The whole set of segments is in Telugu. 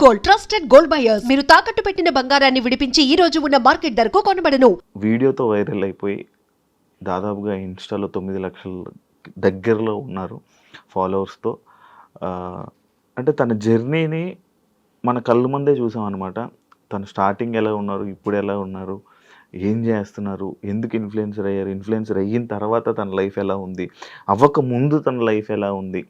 Gold, trusted gold buyers. మీరు తాకట్టు పెట్టిన బంగారాన్ని విడిపించి ఈ రోజు ఉన్న మార్కెట్ ధరకు కొనబడను. వీడియోతో వైరల్ అయిపోయి దాదాపుగా ఇన్స్టాలో 9 లక్షల దగ్గరలో ఉన్నారు ఫాలోవర్స్తో. అంటే తన జర్నీని మన కళ్ళ ముందే చూసాం అనమాట. తను స్టార్టింగ్ ఎలా ఉన్నారు, ఇప్పుడు ఎలా ఉన్నారు, ఏం చేస్తున్నారు, ఎందుకు ఇన్ఫ్లుయెన్సర్ అయ్యారు, ఇన్ఫ్లుయెన్సర్ అయిన తర్వాత తన లైఫ్ ఎలా ఉంది, అవ్వక ముందు తన లైఫ్ ఎలా ఉంది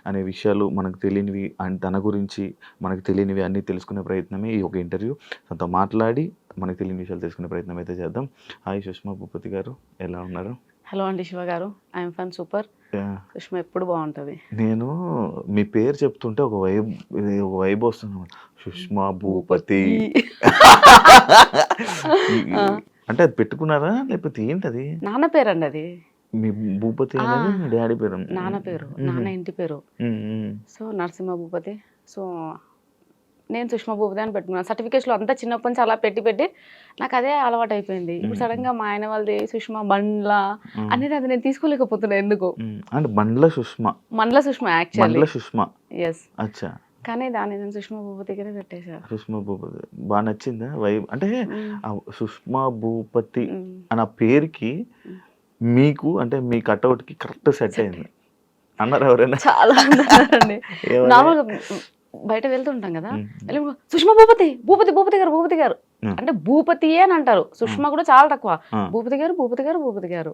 అనే విషయాలు మనకు తెలియనివి అండ్ తన గురించి మనకు తెలియనివి అన్నీ తెలుసుకునే ప్రయత్నమే ఈ ఒక ఇంటర్వ్యూ. తనతో మాట్లాడి మనకు తెలియని విషయాలు తెలుసుకునే ప్రయత్నం అయితే చేద్దాం. హాయ్ సుష్మా భూపతి గారు, ఎలా ఉన్నారు? హలో అండి శివ గారు, ఐఎమ్ ఫన్ సూపర్. సుష్మా ఎప్పుడు బాగుంటుంది. నేను మీ పేరు చెప్తుంటే ఒక వైబ్ వస్తుంది. సుష్మా భూపతి అంటే అది పెట్టుకున్నారా లేకపోతే ఏంటది? నాన్న పేరు అండి అది. మీ భూపతి అనేది మీ డాడీ పేరు? నాన్న పేరు, నాన్న ఇంటి పేరు. సో నరసింహ భూపతి. సో నేను సుష్మా భూపతి అని పెట్టుకున్నాను. సర్టిఫికేట్స్లో అంతా చిన్నప్పటి నుంచి అలా పెట్టి నాకు అదే అలవాటు అయిపోయింది. ఇప్పుడు సడన్ గా మా ఆయన వాళ్ళది సుష్మా బండ్ల అనేది అది నేను తీసుకోలేకపోతున్నా ఎందుకు. అంటే బండ్ల సుష్మా, మండల సుష్మా యాక్చువల్లీ. సుష్మా ఎస్. అచ్చా. కానీ దాన్ని నేను సుష్మా భూపతిగానే పెట్టేశా. సుష్మా భూపతి బాగా నచ్చిందా వైబ్? అంటే సుష్మా భూపతి అన్న పేరుకి మీకు అంటే మీ కట్అవుట్కి కరెక్ట్ సెట్ అయింది అన్నారు ఎవరైనా? చాలా అన్నారండి. నార్మల్గా బయట వెళ్తుంటాం కదా, సుష్మా భూపతి భూపతి భూపతి గారు భూపతి గారు అంటే భూపతి అని అంటారు. సుష్మా కూడా చాలా తక్కువ. భూపతి గారు భూపతి గారు భూపతి గారు.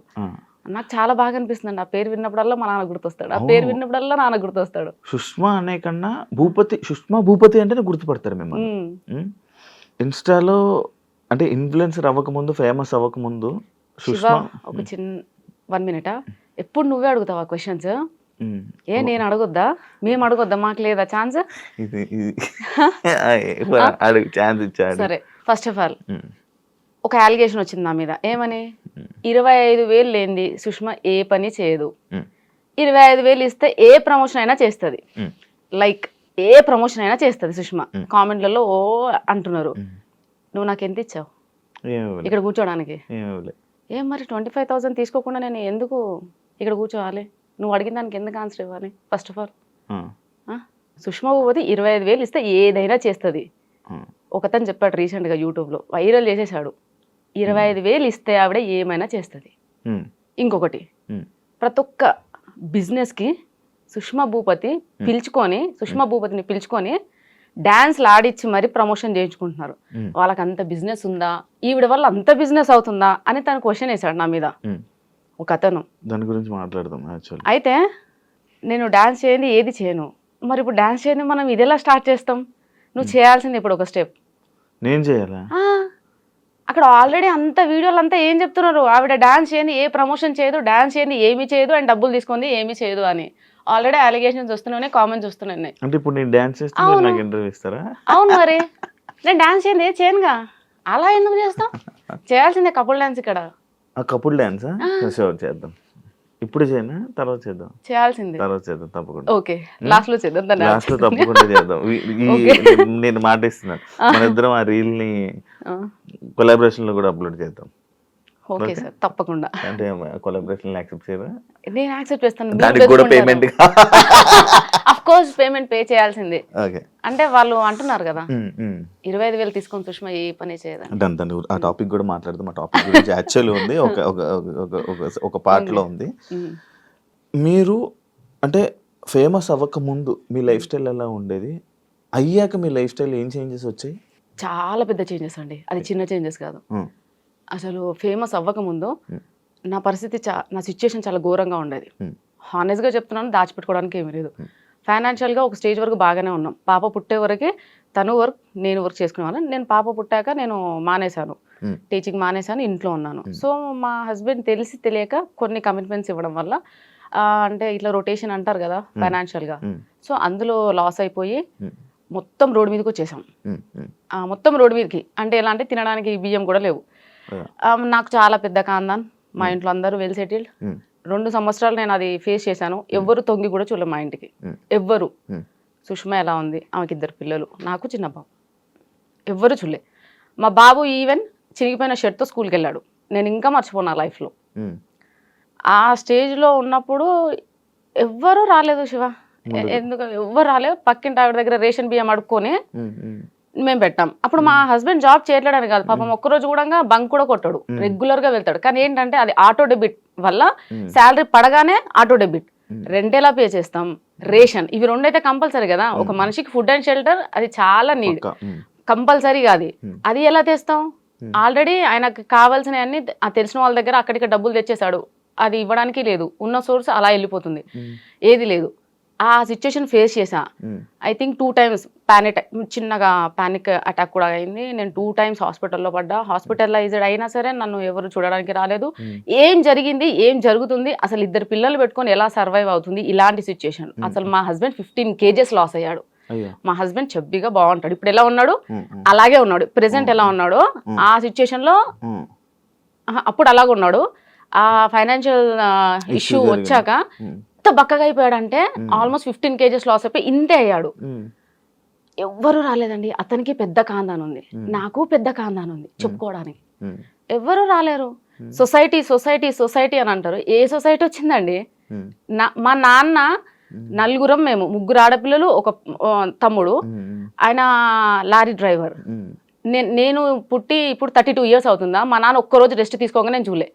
నాకు చాలా బాగా అనిపిస్తుంది. ఆ పేరు విన్నప్పుడల్లా మా నాన్న గుర్తొస్తాడు, ఆ పేరు విన్నప్పుడల్లా నాన్న గుర్తొస్తాడు. సుష్మా అనే కన్నా భూపతి, సుష్మా భూపతి అంటేనే గుర్తుపడతారు మిమ్మల్ని. ఇన్స్టాలో అంటే ఇన్ఫ్లుయెన్సర్ అవ్వకముందు, ఫేమస్ అవ్వకముందు శివ ఒక చిన్న 1 మినిట్, ఎప్పుడు నువ్వే అడుగుతావా క్వశ్చన్స్? నేను అడగొద్దా? మేము అడగొద్దా? మాకు లేదా ఛాన్స్? సరే, ఫస్ట్ ఆఫ్ ఆల్ ఒక అలిగేషన్ వచ్చింది నా మీద. ఏమని? 25,000 లేనిది సుష్మా ఏ పని చేయదు. 25,000 ఇస్తే ఏ ప్రమోషన్ అయినా చేస్తుంది. లైక్ ఏ ప్రమోషన్ అయినా చేస్తుంది సుష్మా. కామెంట్లలో ఓ అంటున్నారు. నువ్వు నాకు ఎంత ఇచ్చావు ఇక్కడ కూర్చోడానికి? ఏం మరి 25,000 తీసుకోకుండా నేను ఎందుకు ఇక్కడ కూర్చోవాలి? నువ్వు అడిగిన దానికి ఎందుకు ఆన్సర్ ఇవ్వాలి? First of all Sushma Bhupathi 25,000 ఇస్తే ఏదైనా చేస్తుంది. ఒకతను చెప్పాడు రీసెంట్గా యూట్యూబ్లో, వైరల్ చేసేసాడు. 25,000 ఇస్తే ఆవిడ ఏమైనా చేస్తుంది. ఇంకొకటి, ప్రతి ఒక్క బిజినెస్కి సుష్మా భూపతిని పిలుచుకొని డాన్స్లు ఆడిచ్చి మరి ప్రమోషన్ చేయించుకుంటున్నారు. వాళ్ళకి అంత బిజినెస్ ఉందా, ఈవిడ వల్ల అంత బిజినెస్ అవుతుందా అని తను క్వశ్చన్ వేశాడు నా మీద ఒక అతను. దాని గురించి మాట్లాడదాం. అయితే నేను డాన్స్ చేయండి ఏది చేయను. మరి ఇప్పుడు డాన్స్ చేయండి మనం ఇది ఎలా స్టార్ట్ చేస్తాం? నువ్వు చేయాల్సింది ఇప్పుడు ఒక స్టెప్. నేను చేయాలా? అక్కడ ఆల్రెడీ అంత వీడియోలు అంతా ఏం చెప్తున్నారు, ఆవిడ డాన్స్ చేయండి ఏ ప్రమోషన్ చేయదు, డాన్స్ చేయండి ఏమీ చేయదు, అండ్ డబ్బులు తీసుకుంది ఏమీ చేయదు అని ఆల్రెడీ అలిగేషన్స్ వస్తున్నాయి, కామెంట్స్ వస్తున్నాయి. అంటే ఇప్పుడు నేను డాన్స్ చేస్తే నాకు ఇంటర్వ్యూ ఇస్తారా? అవును, మరి నేను డాన్స్ చేయండి ఏది చేయనుగా. అలా ఎందుకు చేస్తాం? చేయాల్సిందే కపుల్ డాన్స్. ఇక్కడ కపుల్ డాన్స్ చేద్దాం. ఇప్పుడు చేయనా తర్వాత చేద్దాం? చేయాల్సిందే. తర్వాత చేద్దాం తప్పకుండా. ఓకే, లాస్ట్ లో చేద్దాం. లాస్ట్ లో తప్పకుండా చేద్దాం. నేను మాట ఇస్తున్నాను, మన ఇద్దరం ఆ రీల్ ని కొలాబరేషన్ లో కూడా అప్లోడ్ చేద్దాం. ఓకే సార్, తప్పకుండా. అంటే కొలాబరేషన్ యాక్సెప్ట్ చేయరా? నేను యాక్సెప్ట్ చేస్తాను. దానికి కూడా payment of course payment pay చేయాల్సిందే. అంటే వాళ్ళు అంటున్నారు కదా 25,000 తీసుకొని సుష్మా ఏ పని చేయదు. ఆ టాపిక్ కూడా మాట్లాడదాం. ఆ టాపిక్ గురించి యాక్చువల్లీ ఉంది, ఒక పార్ట్ లో ఉంది. మీరు అంటే ఫేమస్ అవ్వక ముందు మీ లైఫ్ స్టైల్ ఎలా ఉండేది? అయ్యాక మీ లైఫ్ స్టైల్ ఏం చేంజెస్ వచ్చాయి? చాలా పెద్ద చేంజెస్ అండి. అది చిన్న చేంజెస్ కాదు. అసలు ఫేమస్ అవ్వకముందు నా పరిస్థితి నా సిచ్యుయేషన్ చాలా ఘోరంగా ఉండేది. హానెస్ట్గా చెప్తున్నాను, దాచిపెట్టుకోవడానికి ఏమీ లేదు. ఫైనాన్షియల్గా ఒక స్టేజ్ వరకు బాగానే ఉన్నాం. పాప పుట్టే వరకే తను వర్క్ నేను వర్క్ చేసుకునేవాళ్ళం. నేను పాప పుట్టాక నేను మానేశాను, టీచింగ్ మానేశాను, ఇంట్లో ఉన్నాను. సో మా హస్బెండ్ తెలిసి తెలియక కొన్ని కమిట్మెంట్స్ ఇవ్వడం వల్ల అంటే ఇట్లా రొటేషన్ అంటారు కదా ఫైనాన్షియల్గా, సో అందులో లాస్ అయిపోయి మొత్తం రోడ్డు మీదకి వచ్చేసాం. మొత్తం రోడ్డు మీదకి అంటే ఎలా అంటే తినడానికి బియ్యం కూడా లేవు. నాకు చాలా పెద్ద కాందాన్, మా ఇంట్లో అందరూ వెల్ సెటిల్డ్. 2 సంవత్సరాలు నేను అది ఫేస్ చేశాను. ఎవ్వరు తొంగి కూడా చూడలేదు మా ఇంటికి, ఎవ్వరు. సుష్మా ఎలా ఉంది, ఆమెకి 2 పిల్లలు, నాకు చిన్న బాబు, ఎవ్వరు చూడలే. మా బాబు ఈవెన్ చినిగిపోయిన షర్ట్తో స్కూల్కి వెళ్ళాడు. నేను ఇంకా మర్చిపోనా లైఫ్లో. ఆ స్టేజ్లో ఉన్నప్పుడు ఎవ్వరూ రాలేదు శివ. ఎందుకు ఎవ్వరు రాలే, పక్కింటి ఆవిడ దగ్గర రేషన్ బియ్యం అడుక్కొని మేము పెట్టాం. అప్పుడు మా హస్బెండ్ జాబ్ చేయట్లేదని కాదు, పాపం ఒక్కరోజు కూడా బంక్ కూడా కొట్టాడు, రెగ్యులర్ గా వెళ్తాడు. కానీ ఏంటంటే అది ఆటో డెబిట్ వల్ల శాలరీ పడగానే ఆటో డెబిట్, రెంట్ ఎలా పే చేస్తాం, రేషన్, ఇవి రెండైతే కంపల్సరీ కదా. ఒక మనిషికి ఫుడ్ అండ్ షెల్టర్ అది చాలా నీడ్, కంపల్సరీగా అది అది ఎలా తెస్తాం. ఆల్రెడీ ఆయనకు కావాల్సిన అన్ని తెలిసిన వాళ్ళ దగ్గర అక్కడికి డబ్బులు తెచ్చేసాడు, అది ఇవ్వడానికి లేదు, ఉన్న సోర్స్ అలా వెళ్ళిపోతుంది, ఏది లేదు. ఆ సిచ్యుయేషన్ ఫేస్ చేసా. ఐ థింక్ 2 times చిన్నగా పానిక్ అటాక్ కూడా అయింది. నేను 2 times హాస్పిటల్లో పడ్డా. హాస్పిటలైజ్డ్ అయినా సరే నన్ను ఎవరు చూడడానికి రాలేదు. ఏం జరిగింది, ఏం జరుగుతుంది, అసలు 2 పిల్లలు పెట్టుకొని ఎలా సర్వైవ్ అవుతుంది, ఇలాంటి సిచ్యుయేషన్. అసలు మా హస్బెండ్ 15 kgs లాస్ అయ్యాడు. మా హస్బెండ్ చెబ్బిగా బాగుంటాడు, ఇప్పుడు ఎలా ఉన్నాడు అలాగే ఉన్నాడు, ప్రెసెంట్ ఎలా ఉన్నాడో ఆ సిచ్యుయేషన్ లో అప్పుడు అలాగే ఉన్నాడు. ఆ ఫైనాన్షియల్ ఇష్యూ వచ్చాక ఎంత బక్కగా అయిపోయాడంటే ఆల్మోస్ట్ 15 kgs లాస్ అయిపోయి ఇంతే అయ్యాడు. ఎవ్వరు రాలేదండి. అతనికి పెద్ద కాందాన్ ఉంది, నాకు పెద్ద కాందాన్ ఉంది, చెప్పుకోవడానికి ఎవ్వరు రాలేరు. సొసైటీ సొసైటీ సొసైటీ అని అంటారు. ఏ సొసైటీ వచ్చిందండి? మా నాన్న నలుగురం, మేము 3 ఆడపిల్లలు, ఒక తమ్ముడు, ఆయన లారీ డ్రైవర్. నేను పుట్టి ఇప్పుడు 32 years అవుతుందా, మా నాన్న ఒక్కరోజు రెస్ట్ తీసుకోగా నేను చూడలే,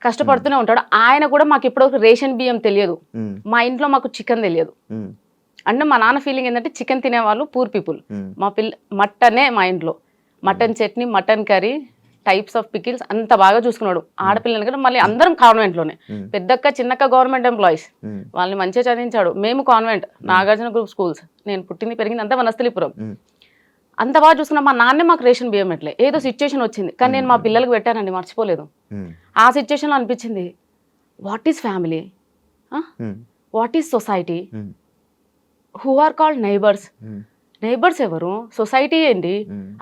కష్టపడుతూనే ఉంటాడు. ఆయన కూడా మాకు ఇప్పటివరకు రేషన్ బియ్యం తెలియదు, మా ఇంట్లో మాకు చికెన్ తెలియదు. అంటే మా నాన్న ఫీలింగ్ ఏంటంటే చికెన్ తినేవాళ్ళు పూర్ పీపుల్. మా మటనే మా ఇంట్లో, mutton chutney, mutton curry, types of pickles అంత బాగా చూసుకున్నాడు. ఆడపిల్లలు కూడా మళ్ళీ అందరం కాన్వెంట్లోనే, పెద్దక్క చిన్నక్క గవర్నమెంట్ ఎంప్లాయీస్, వాళ్ళని మంచిగా చదివించాడు. మేము కాన్వెంట్, నాగార్జున గ్రూప్ స్కూల్స్, నేను పుట్టింది పెరిగింది అంతా వనస్థలిపురం, అంత బాగా చూసుకున్నా. మా నాన్నే మాకు రేషన్ బియ్యం పెట్టలే, ఏదో సిచ్యుయేషన్ వచ్చింది, కానీ నేను మా పిల్లలకు పెట్టానండి, మర్చిపోలేదు. ఆ సిచ్యుయేషన్లో అనిపించింది, what is family, what is society, who are called neighbours, neighbours ఎవరు, సొసైటీ ఏంటి,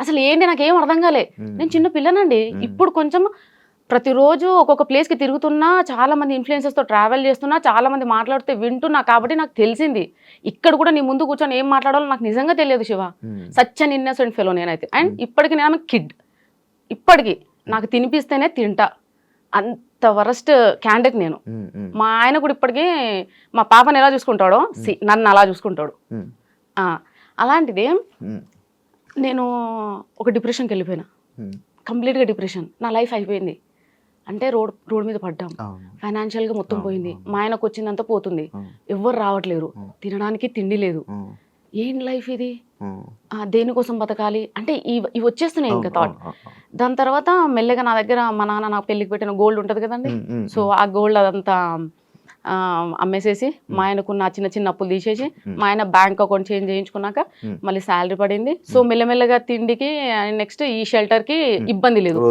అసలు ఏంటి నాకేం అర్థం కాలే. నేను చిన్న పిల్లనండి. ఇప్పుడు కొంచెం ప్రతిరోజు ఒక్కొక్క ప్లేస్కి తిరుగుతున్నా, చాలా మంది ఇన్ఫ్లుయెన్సర్స్తో ట్రావెల్ చేస్తున్నా, చాలా మంది మాట్లాడితే వింటున్నా, కాబట్టి నాకు తెలిసింది. ఇక్కడ కూడా నీ ముందు కూర్చొని ఏం మాట్లాడాలో నాకు నిజంగా తెలియదు Shiva. Such an innocent fellow నేనైతే. అండ్ ఇప్పటికి నేను కిడ్, ఇప్పటికి నాకు తినిపిస్తేనే తింటా, అంత వరస్ట్ క్యాండిడేట్ నేను. మా ఆయన కూడా ఇప్పటికీ మా పాపని ఎలా చూసుకుంటాడో నన్ను అలా చూసుకుంటాడు. అలాంటిది నేను ఒక డిప్రెషన్కి వెళ్ళిపోయినా, కంప్లీట్గా డిప్రెషన్. నా లైఫ్ అయిపోయింది. అంటే రోడ్ మీద పడ్డాం, ఫైనాన్షియల్గా మొత్తం పోయింది, మా ఆయనకు వచ్చిందంతా పోతుంది, ఎవ్వరు రావట్లేరు, తినడానికి తిండి లేదు, ఏం లైఫ్ ఇది, దేనికోసం బతకాలి అంటే ఇవి వచ్చేస్తున్నాయి ఇంకా థాట్. దాని తర్వాత మెల్లగా నా దగ్గర మా నాన్న నాకు పెళ్ళికి పెట్టిన గోల్డ్ ఉంటుంది కదండి, సో ఆ గోల్డ్ అదంతా అమ్మేసేసి మా ఆయనకున్న చిన్న చిన్న అప్పులు తీసేసి మా ఆయన బ్యాంక్ అకౌంట్ చేంజ్ చేయించుకున్నాక మళ్ళీ శాలరీ పడింది. సో మెల్లమెల్లగా తిండికి నెక్స్ట్ ఈ షెల్టర్ కి ఇబ్బంది లేదు,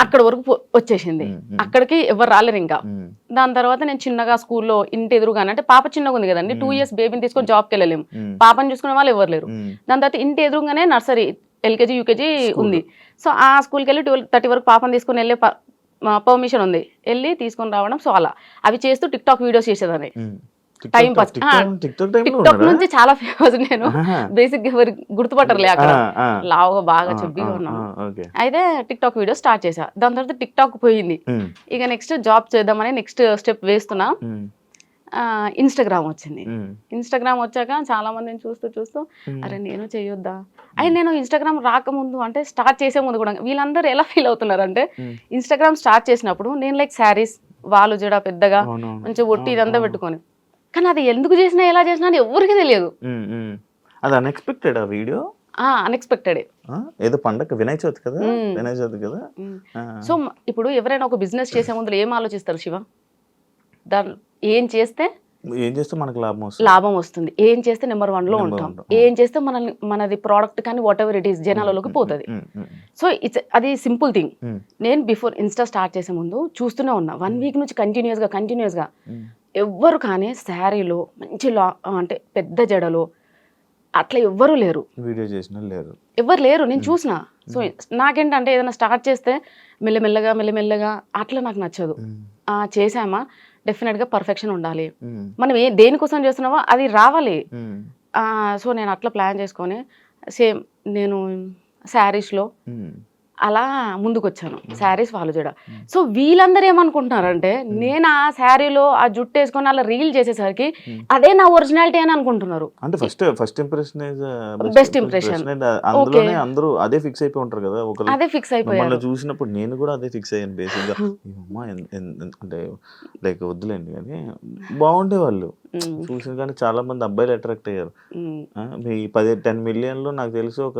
అక్కడ వరకు వచ్చేసింది. అక్కడికి ఎవరు రాలేరు ఇంకా. దాని తర్వాత నేను చిన్నగా స్కూల్లో ఇంటి ఎదురుగానే, అంటే పాప చిన్నగా ఉంది కదండి, 2 years బేబీని తీసుకొని జాబ్కి వెళ్ళలేము, పాపని చూసుకునే వాళ్ళు ఎవరు లేరు. దాని తర్వాత ఇంటి ఎదురుగానే నర్సరీ, LKG UKG ఉంది. సో ఆ స్కూల్కి వెళ్ళి 12:30 వరకు పాపని తీసుకొని వెళ్ళే పర్మిషన్ ఉంది, వెళ్ళి తీసుకొని రావడం. సో అలా అవి చేస్తూ టిక్టాక్ వీడియోస్ చేసేదాన్ని, టైం పాస్. టిక్టాక్ నుంచి చాలా ఫేమస్ నేను, బేసిక్ ఎవరు గుర్తుపట్టరులే, అక్కడ లావుగా బాగా చెబ్బిగా ఉన్నాను. అయితే టిక్టాక్ వీడియో స్టార్ట్ చేసా. దాని తర్వాత టిక్టాక్ పోయింది. ఇక నెక్స్ట్ జాబ్ చేద్దామని నెక్స్ట్ స్టెప్ వేస్తున్నా. ఇన్స్టాగ్రామ్ వచ్చింది. ఇన్స్టాగ్రామ్ వచ్చాక చాలా మందిని చూస్తూ అరే నేను చేయొద్దా. అయితే నేను ఇన్స్టాగ్రామ్ రాకముందు, అంటే స్టార్ట్ చేసే ముందు కూడా వీళ్ళందరూ ఎలా ఫీల్ అవుతున్నారు అంటే, ఇన్స్టాగ్రామ్ స్టార్ట్ చేసినప్పుడు నేను లైక్ శారీస్, వాళ్ళు జడ పెద్దగా మంచిగా ఒట్టి ఇదంతా పెట్టుకొని, కానీ అది ఎందుకు చేసినా ఎలా చేసినా అని ఎవరికి తెలియదు. అది అన్ఎక్స్పెక్టెడ్ ఆ వీడియో, అన్ఎక్స్పెక్టెడ్. ఏదో పండగ వినాయక చవితి కదా, వినాయక చవితి కదా. సో ఇప్పుడు ఎవరైనా ఒక బిజినెస్ చేసే ముందు ఏం ఆలోచిస్తారు శివ? దాని ఏం చేస్తే మనకు లాభం వస్తుంది, ఏం చేస్తే నెంబర్ 1లో ఉంటాం, ఏం చేస్తే మనది ప్రోడక్ట్ కానీ వాట్ ఎవర్ ఇట్ ఈస్ జనాలలోకి పోతుంది. సో అది సింపుల్ థింగ్. నేను బిఫోర్ ఇన్స్టా స్టార్ట్ చేసే ముందు చూస్తూనే ఉన్నా, 1 week నుంచి కంటిన్యూస్గా ఎవ్వరు కానీ శారీలో మంచి అంటే పెద్ద జడలో అట్లా ఎవ్వరు లేరు, వీడియో చేసిన లేరు, ఎవ్వరు లేరు. నేను చూసిన. సో నాకేంటంటే ఏదైనా స్టార్ట్ చేస్తే మెల్లమెల్లగా అట్లా నాకు నచ్చదు. చేసామా డెఫినెట్గా పర్ఫెక్షన్ ఉండాలి, మనం దేనికోసం చేస్తున్నామో అది రావాలి. సో నేను అట్లా ప్లాన్ చేసుకొని సేమ్ నేను శారీస్లో అలా ముందుకు వచ్చాను శారీస్ ఫాలో చేయడం. సో వీళ్ళందరూ ఏమనుకుంటున్నారంటే నేను ఆ శారీలో ఆ జుట్టు వేసుకొని అలా రీల్ చేసేసరికి అదే నా ఒరిజినాలిటీ అని అనుకుంటున్నారు. అంటే ఫస్ట్ ఇంప్రెషన్ Best impression. అందులోనే అందరూ అదే ఫిక్స్ అయిపోయి ఉంటారు కదా. ఒకరు అదే ఫిక్స్ అయిపోయారు. మిమ్మల్ని చూసినప్పుడు నేను కూడా అదే ఫిక్స్ అయ్యాను బేసిక్గా. అమ్మా అంటే లైక్ వద్దులేండి కానీ బాగుండే వాళ్ళు చూసిన కానీ చాలా మంది అబ్బాయిలు అట్రాక్ట్ అయ్యారు. మీ 10 మిలియన్లో నాకు తెలిసి ఒక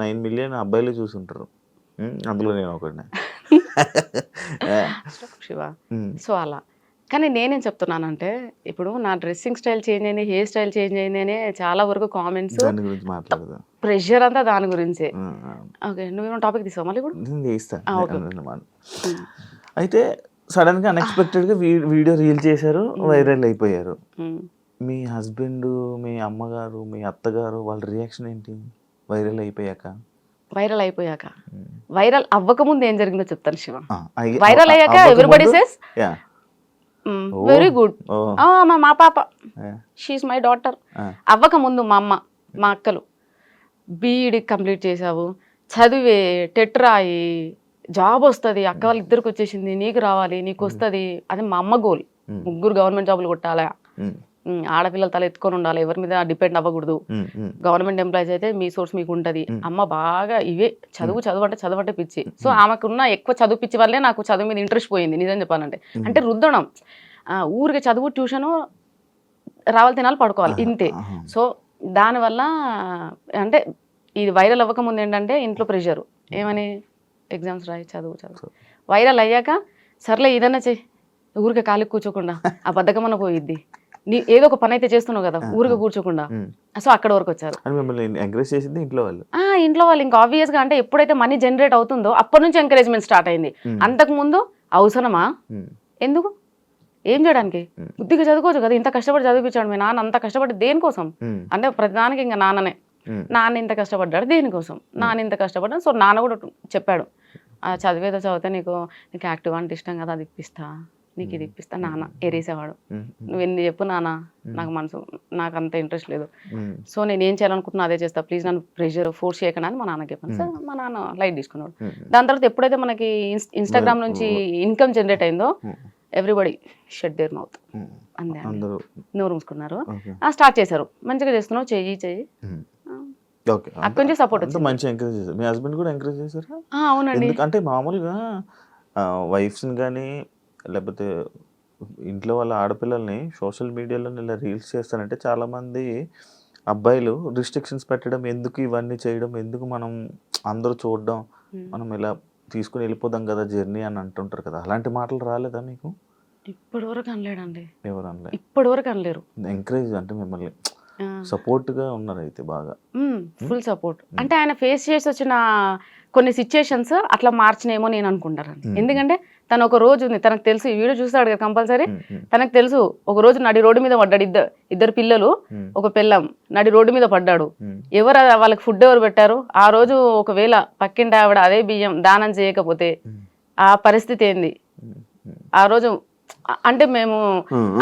9 మిలియన్ అబ్బాయిలు చూసుంటారు. అందులో నేను ఒకటి. శివ. సో అలా కానీ నేనేం చెప్తున్నానంటే ఇప్పుడు నా డ్రెస్సింగ్ స్టైల్ చేంజ్ అయింది, హెయిర్ స్టైల్ చేంజ్ అయింది అనే చాలా వరకు కామెంట్స్, దాని గురించి మాట్లాడదా. ప్రెషర్ అంతా దాని గురించే. ఓకే, నువ్వేమో టాపిక్ తీసావు మళ్ళీ కూడా. నేను చేస్తాను. అయితే సడన్ గా అన్ఎక్స్పెక్టెడ్ గా వీడియో రీల్ చేశారు, వైరల్ అయిపోయారు. మీ హస్బెండ్, మీ అమ్మగారు, మీ అత్తగారు వాళ్ళ రియాక్షన్ ఏంటి వైరల్ అయిపోయాక? వైరల్ అవ్వక ముందు ఏం జరిగిందో చెప్తాను శివ. వైరల్ అయ్యాక ఎవ్రీబడి సేస్ వెరీ గుడ్, మా పాప షీఈస్ మై డాటర్. అవ్వక ముందు మా అమ్మ, మా అక్కలు బీఈడి కంప్లీట్ చేసావు, చదివే, టెట్ రాయి, జాబ్ వస్తుంది, అక్క వాళ్ళ ఇద్దరికి వచ్చేసింది, నీకు రావాలి, నీకు వస్తుంది. అది మా అమ్మ గోల్. 3 గవర్నమెంట్ జాబులు కొట్టాలా, ఆడపిల్లల తల ఎత్తుకొని ఉండాలి, ఎవరి మీద డిపెండ్ అవ్వకూడదు, గవర్నమెంట్ ఎంప్లాయీస్ అయితే మీ సోర్స్ మీకు ఉంటుంది. అమ్మ బాగా ఇవే చదువు అంటే పిచ్చి. సో ఆమెకున్న ఎక్కువ చదువు పిచ్చి వల్లే నాకు చదువు మీద ఇంట్రెస్ట్ పోయింది నిజం చెప్పాలంటే. అంటే రుద్దడం, ఊరికి చదువు, ట్యూషను, రావాలి తినాలి పడుకోవాలి ఇంతే. సో దానివల్ల అంటే ఇది వైరల్ అవ్వక ముందు ఏంటంటే ఇంట్లో ప్రెషరు, ఏమని ఎగ్జామ్స్ రాయి, చదువు. వైరల్ అయ్యాక సర్లే ఏదన్నా చెయ్యి, ఊరికే ఖాళీ కూర్చోకుండా ఆ బద్ధకమన్న పోయిద్ది, నీ ఏదో ఒక పని అయితే చేస్తున్నావు కదా ఊరికే కూర్చోకుండా. సో అక్కడ వరకు వచ్చారు. ఇంట్లో వాళ్ళు ఇంకా ఆబ్వియస్ గా, అంటే ఎప్పుడైతే మనీ జనరేట్ అవుతుందో అప్పటి నుంచి ఎంకరేజ్మెంట్ స్టార్ట్ అయింది. అంతకు ముందు అవసరమా, ఎందుకు, ఏం చేయడానికి, బుద్ధిగా చదువుకోవచ్చు కదా, ఇంత కష్టపడి చదివించాడు మీ నాన్న, అంత కష్టపడి దేనికోసం అంటే ప్రతిదానికి ఇంకా నాన్ననే, నాన్న ఇంత కష్టపడ్డాడు దేనికోసం, నాన్న ఇంత కష్టపడ్డాడు. సో నాన్న కూడా చెప్పాడు, చదివేదో చదివితే నీకు యాక్టివ్ అంటే ఇష్టం కదా, అది ఇప్పిస్తా, నీకు ఇది ఇప్పిస్తా. నాన్న ఎరేసేవాడు, నువ్వు ఎన్ని చెప్పు నాన్న, నాకు అంత ఇంట్రెస్ట్ లేదు, సో నేను ఏం చేయాలనుకుంటున్నా అదే చేస్తా, ప్లీజ్ నన్ను ప్రెషర్ ఫోర్స్ చేయకుండా అని మా నాన్నకి చెప్పాను. సార్ మా నాన్న లైట్ తీసుకున్నాడు. దాని తర్వాత ఎప్పుడైతే మనకి ఇన్స్టాగ్రామ్ నుంచి ఇన్కమ్ జనరేట్ అయిందో ఎవ్రీబడి షట్ దేర్ మౌత్, అందే నోరు మూసుకున్నారు, స్టార్ట్ చేశారు. మంచిగా చేస్తున్నావు, చెయ్యి. అక్కడి నుంచి సపోర్ట్ వచ్చింది. మంచి ఎంకరేజ్ చేశారు. మీ హస్బెండ్ కూడా ఎంకరేజ్ చేశారు? అవునండి. అంటే మామూలుగా వైఫ్స్ని కానీ లేకపోతే ఇంట్లో వాళ్ళ ఆడపిల్లల్ని సోషల్ మీడియాలో ఇలా రీల్స్ చేస్తారంటే చాలామంది అబ్బాయిలు రిస్ట్రిక్షన్స్ పెట్టడం, ఎందుకు ఇవన్నీ చేయడం, ఎందుకు మనం అందరూ చూడడం, మనం ఇలా తీసుకుని వెళ్ళిపోదాం కదా జర్నీ అని అంటుంటారు కదా. అలాంటి మాటలు రాలేదా మీకు? ఇప్పటి వరకు అనలేడండి. ఎవరు అనలేదు? ఇప్పటి వరకు అనలేరు. ఎంకరేజ్ అంటే మిమ్మల్ని సపోర్ట్ గా ఉన్నారు అయితే బాగా? Full support. అంటే ఆయన ఫేస్ చేసి వచ్చిన కొన్ని సిచ్యుయేషన్స్ అట్లా మార్చినేమో నేను అనుకుంటానండి. ఎందుకంటే తను ఒక రోజు, తనకు తెలుసు, ఈ వీడియో చూస్తాడు కదా కంపల్సరీ, తనకు తెలుసు ఒక రోజు నడి రోడ్డు మీద పడ్డాడు, ఇద్దరు పిల్లలు, ఒక పిల్లం, నడి రోడ్డు మీద పడ్డాడు. ఎవరు వాళ్ళకి ఫుడ్ ఎవరు పెట్టారు ఆ రోజు? ఒకవేళ పక్కింటి ఆవిడ అదే బియ్యం దానం చేయకపోతే ఆ పరిస్థితి ఏంది ఆ రోజు? అంటే మేము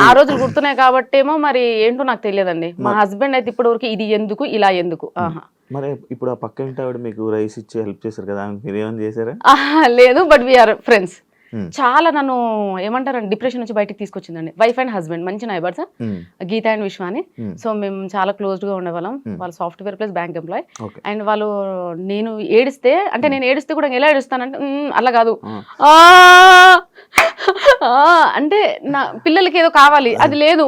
ఆ రోజులు గుర్తున్నాయి కాబట్టి ఏమో మరి ఏంటో నాకు తెలియదండి. మా హస్బెండ్ అయితే ఇప్పటి వరకు ఇది ఎందుకు, ఇలా ఎందుకు. మరి ఇప్పుడు ఆ పక్క ఇంటి ఆవిడ మీకు రైస్ ఇచ్చి హెల్ప్ చేశారు కదా, మీరు ఏమైనా చేశారా? లేదు, బట్ వీఆర్ ఫ్రెండ్స్. చాలా నన్ను ఏమంటారండి డిప్రెషన్ నుంచి బయటకు తీసుకొచ్చిందండి. వైఫ్ అండ్ హస్బెండ్ మంచి నైబర్స్, గీత అండ్ విశ్వ అని. సో మేము చాలా క్లోజ్డ్ గా ఉండేవాళ్ళం. వాళ్ళు software plus bank employee. And వాళ్ళు నేను ఏడిస్తే, అంటే నేను ఏడిస్తే కూడా ఎలా ఏడుస్తానంటే అలా కాదు, అంటే నా పిల్లలకి ఏదో కావాలి, అది లేదు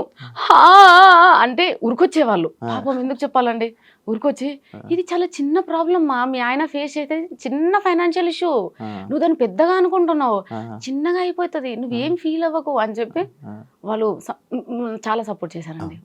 అంటే ఉరికొచ్చేవాళ్ళు. పాపం ఎందుకు చెప్పాలండి, ఊరికొచ్చి ఇది చాలా చిన్న ప్రాబ్లం మా, మీ ఆయన ఫేస్ అయితే చిన్న ఫైనాన్షియల్ ఇష్యూ, నువ్వు దాన్ని పెద్దగా అనుకుంటున్నావు, చిన్నగా అయిపోతుంది, నువ్వేం ఫీల్ అవ్వకు అని చెప్పి వాళ్ళు చాలా సపోర్ట్ చేశారండి.